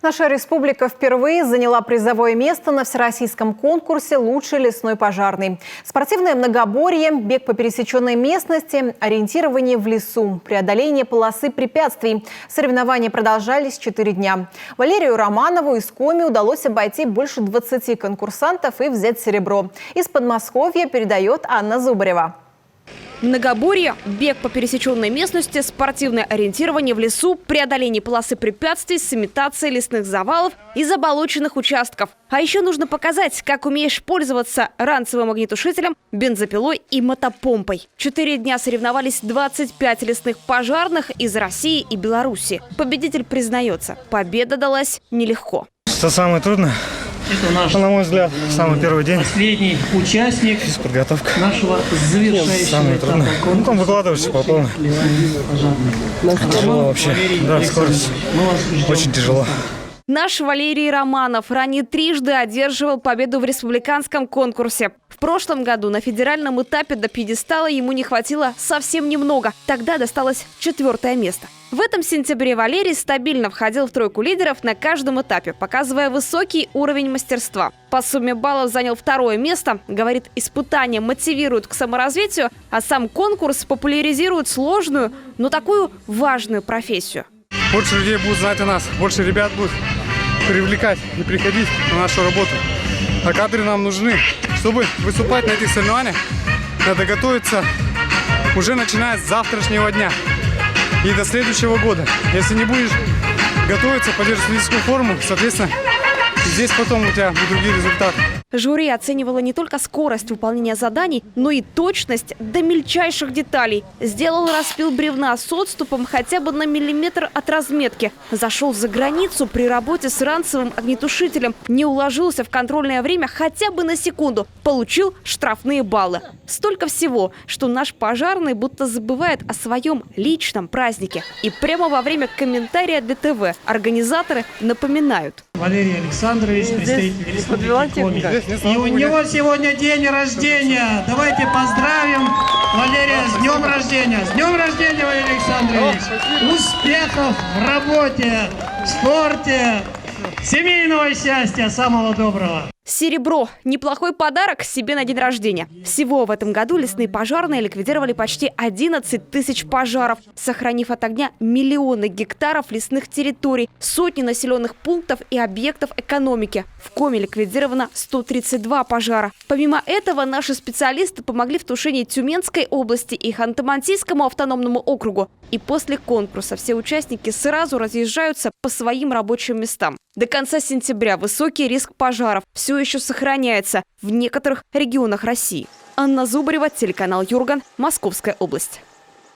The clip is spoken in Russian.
Наша республика впервые заняла призовое место на всероссийском конкурсе «Лучший лесной пожарный». Спортивное многоборье, бег по пересеченной местности, ориентирование в лесу, преодоление полосы препятствий. Соревнования продолжались 4 дня. Валерию Романову из Коми удалось обойти больше 20 конкурсантов и взять серебро. Из Подмосковья передает Анна Зубарева. Многоборье, бег по пересеченной местности, спортивное ориентирование в лесу, преодоление полосы препятствий с имитацией лесных завалов и заболоченных участков. А еще нужно показать, как умеешь пользоваться ранцевым огнетушителем, бензопилой и мотопомпой. 4 дня соревновались 25 лесных пожарных из России и Беларуси. Победитель признается, победа далась нелегко. Что самое трудное? Это наш, на мой взгляд, самый первый день. Последний участник подготовка нашего завершающего этапа конкурса. Там выкладываешься по полной. Тяжело вообще. Да, скорость. Очень тяжело. Наш Валерий Романов ранее трижды одерживал победу в республиканском конкурсе. В прошлом году на федеральном этапе до пьедестала ему не хватило совсем немного. Тогда досталось 4-е место. В этом сентябре Валерий стабильно входил в тройку лидеров на каждом этапе, показывая высокий уровень мастерства. По сумме баллов занял 2-е место. Говорит, испытания мотивируют к саморазвитию, а сам конкурс популяризирует сложную, но такую важную профессию. Больше людей будут знать о нас, больше ребят будут привлекать и приходить на нашу работу. А кадры нам нужны. Чтобы выступать на этих соревнованиях, надо готовиться уже начиная с завтрашнего дня и до следующего года. Если не будешь готовиться, поддерживать физическую форму, соответственно, здесь потом у тебя будут другие результаты. Жюри оценивало не только скорость выполнения заданий, но и точность до мельчайших деталей. Сделал распил бревна с отступом хотя бы на миллиметр от разметки. Зашел за границу при работе с ранцевым огнетушителем. Не уложился в контрольное время хотя бы на секунду. Получил штрафные баллы. Столько всего, что наш пожарный будто забывает о своем личном празднике. И прямо во время комментария для ТВ организаторы напоминают. Валерий Александрович, представитель Республики Коми. И у него сегодня день рождения. Давайте поздравим Валерия с днем рождения. С днем рождения, Валерий Александрович. Успехов в работе, в спорте, семейного счастья, самого доброго. Серебро – неплохой подарок себе на день рождения. Всего в этом году лесные пожарные ликвидировали почти 11 тысяч пожаров, сохранив от огня миллионы гектаров лесных территорий, сотни населенных пунктов и объектов экономики. В Коми ликвидировано 132 пожара. Помимо этого, наши специалисты помогли в тушении Тюменской области и Ханты-Мансийскому автономному округу. И после конкурса все участники сразу разъезжаются по своим рабочим местам. До конца сентября высокий риск пожаров все еще сохраняется в некоторых регионах России. Анна Зубарева, телеканал Юрган, Московская область.